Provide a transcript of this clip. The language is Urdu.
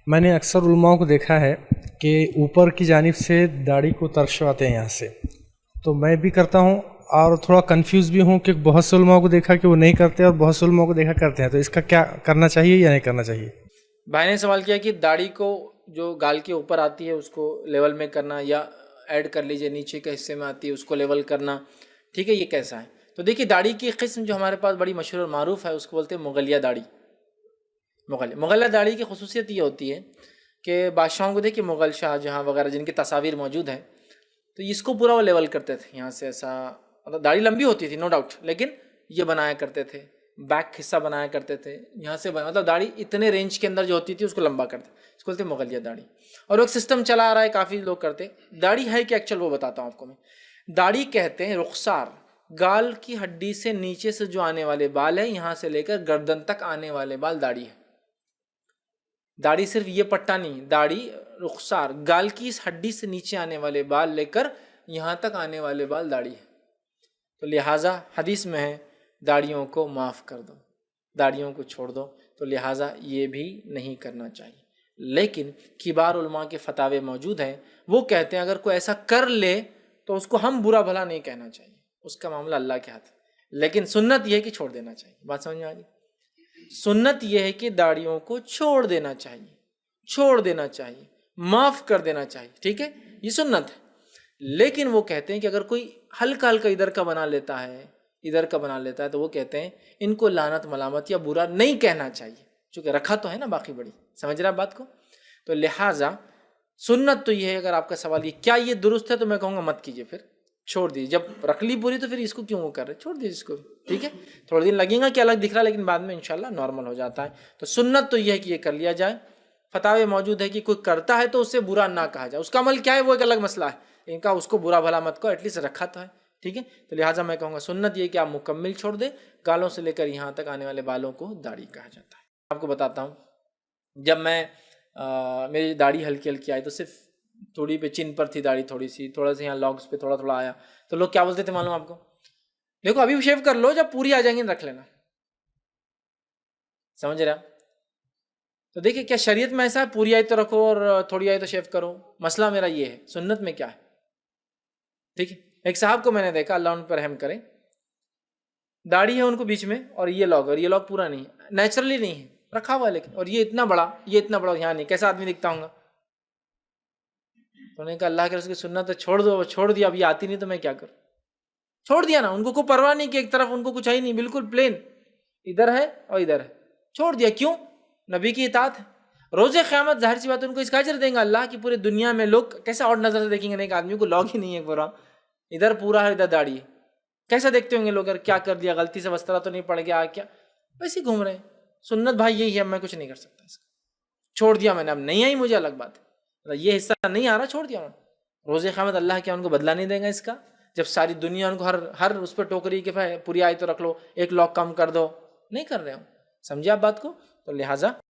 میں نے اکثر علماء کو دیکھا ہے کہ اوپر کی جانب سے داڑھی کو ترشواتے ہیں یہاں سے، تو میں بھی کرتا ہوں اور تھوڑا کنفیوز بھی ہوں کہ بہت سے علماء کو دیکھا کہ وہ نہیں کرتے اور بہت سے علماء کو دیکھا کرتے ہیں، تو اس کا کیا کرنا چاہیے یا نہیں کرنا چاہیے؟ بھائی نے سوال کیا کہ داڑھی کو جو گال کے اوپر آتی ہے اس کو لیول میں کرنا، یا ایڈ کر لیجئے نیچے کے حصے میں آتی ہے اس کو لیول کرنا، ٹھیک ہے، یہ کیسا ہے؟ تو دیکھیے داڑھی کی قسم جو ہمارے پاس بڑی مشہور اور معروف ہے اس کو بولتے ہیں مغلیہ داڑھی۔ مغلیہ داڑھی کی خصوصیت یہ ہوتی ہے کہ بادشاہوں کو دیکھیے، مغل شاہ جہاں وغیرہ جن کی تصاویر موجود ہیں، تو اس کو پورا وہ لیول کرتے تھے یہاں سے، ایسا مطلب داڑھی لمبی ہوتی تھی نو ڈاؤٹ، لیکن یہ بنایا کرتے تھے، بیک حصہ بنایا کرتے تھے یہاں سے مطلب داڑھی اتنے رینج کے اندر جو ہوتی تھی اس کو لمبا کرتے، اس کو بولتے ہیں مغلیہ داڑھی۔ اور ایک سسٹم چلا آ رہا ہے، کافی لوگ کرتے، داڑھی ہے کہ ایکچوئل وہ بتاتا ہوں آپ کو میں۔ داڑھی کہتے ہیں رخسار، گال کی ہڈی سے نیچے سے جو آنے والے بال ہیں، یہاں سے لے کر گردن تک آنے والے بال داڑھی ہے۔ داڑھی صرف یہ پٹا نہیں، داڑھی رخسار، گال کی اس ہڈی سے نیچے آنے والے بال لے کر یہاں تک آنے والے بال داڑھی ہے۔ تو لہٰذا حدیث میں ہے داڑھیوں کو معاف کر دو، داڑھیوں کو چھوڑ دو، تو لہٰذا یہ بھی نہیں کرنا چاہیے۔ لیکن کبار علماء کے فتاوے موجود ہیں، وہ کہتے ہیں اگر کوئی ایسا کر لے تو اس کو ہم برا بھلا نہیں کہنا چاہیے، اس کا معاملہ اللہ کے ہاتھ ہے، لیکن سنت یہ ہے کہ چھوڑ دینا چاہیے۔ بات سمجھ میں آ گئی؟ سنت یہ ہے کہ داڑھیوں کو چھوڑ دینا چاہیے، چھوڑ دینا چاہیے، معاف کر دینا چاہیے، ٹھیک ہے، یہ سنت ہے۔ لیکن وہ کہتے ہیں کہ اگر کوئی ہلکا ہلکا ادھر کا بنا لیتا ہے، ادھر کا بنا لیتا ہے، تو وہ کہتے ہیں ان کو لعنت ملامت یا برا نہیں کہنا چاہیے، چونکہ رکھا تو ہے نا باقی بڑی، سمجھ رہے ہیں بات کو؟ تو لہٰذا سنت تو یہ ہے، اگر آپ کا سوال یہ کیا یہ درست ہے، تو میں کہوں گا مت کیجیے، پھر چھوڑ دیجیے، جب رکھ لی پوری تو پھر اس کو کیوں وہ کر رہے، چھوڑ دیجیے اس کو، ٹھیک ہے۔ تھوڑے دن لگیں گا کہ الگ دکھ رہا، لیکن بعد میں انشاءاللہ نارمل ہو جاتا ہے۔ تو سنت تو یہ ہے کہ یہ کر لیا جائے۔ فتاوے موجود ہے کہ کوئی کرتا ہے تو اس سے برا نہ کہا جائے، اس کا عمل کیا ہے وہ ایک الگ مسئلہ ہے، ان کا اس کو برا بھلا مت کہو، ایٹ لیسٹ رکھا تو ہے، ٹھیک ہے۔ تو لہٰذا میں کہوں گا سنت یہ کہ آپ مکمل چھوڑ دیں، گالوں سے لے کر یہاں تک آنے والے بالوں کو داڑھی کہا جاتا ہے۔ آپ کو بتاتا ہوں، جب میں میری داڑھی ہلکی ہلکی آئی تو صرف تھوڑی پہ چن پر تھی داڑھی، تھوڑی سی، تھوڑا سا یہاں لاگس پہ تھوڑا تھوڑا آیا، تو لوگ کیا بولتے تھے معلوم آپ کو؟ دیکھو ابھی شیو کر لو، جب پوری آ جائیں گی رکھ لینا، سمجھ رہے آپ؟ تو دیکھیں کیا شریعت میں ایسا ہے پوری آئی تو رکھو اور تھوڑی آئی تو شیو کرو؟ مسئلہ میرا یہ ہے، سنت میں کیا ہے، ٹھیک ہے۔ ایک صاحب کو میں نے دیکھا، اللہ ان پر رحم کرے، داڑھی ہے ان کو بیچ میں، اور یہ لاگ پورا نہیں ہے، نیچرلی نہیں ہے، رکھا ہوا ہے لیکن، اور یہ اتنا بڑا یہاں نہیں، کیسا آدمی دکھتا ہوں گا؟ تو انہوں نے کہا اللہ کے رسول کی سنت تو چھوڑ دو، چھوڑ دیا، اب یہ آتی نہیں تو میں کیا کروں؟ چھوڑ دیا نا، ان کو کوئی پرواہ نہیں کہ ایک طرف ان کو کچھ ہے ہی نہیں، بالکل پلین ادھر ہے اور ادھر ہے، چھوڑ دیا۔ کیوں؟ نبی کی اطاعت ہے۔ روز قیامت ظاہر سی بات ان کو اس کا اجر دیں گا اللہ کی، پوری دنیا میں لوگ کیسا اور نظر سے دیکھیں گے، ایک آدمی کو لاگ ہی نہیں ہے پورا، ادھر پورا ہے ادھر داڑھی ہے، کیسا دیکھتے ہوں گے لوگ، اگر کیا کر دیا، غلطی سے وسطرہ تو نہیں پڑ گیا کیا، ویسے ہی گھوم رہے ہیں۔ سنت بھائی یہی ہے، میں کچھ نہیں کر سکتا اس کا، چھوڑ دیا میں نے، اب نہیں آئی مجھے الگ بات ہے، یہ حصہ نہیں آ رہا، چھوڑ دیا میں۔ روز قیامت اللہ کیا ان کو بدلہ نہیں دیں گا اس کا؟ جب ساری دنیا ان کو ہر اس پہ ٹوکری کہ پوری آئی تو رکھ لو، ایک لاک کم کر دو، نہیں کر رہے ہو، سمجھے آپ بات کو؟ تو لہٰذا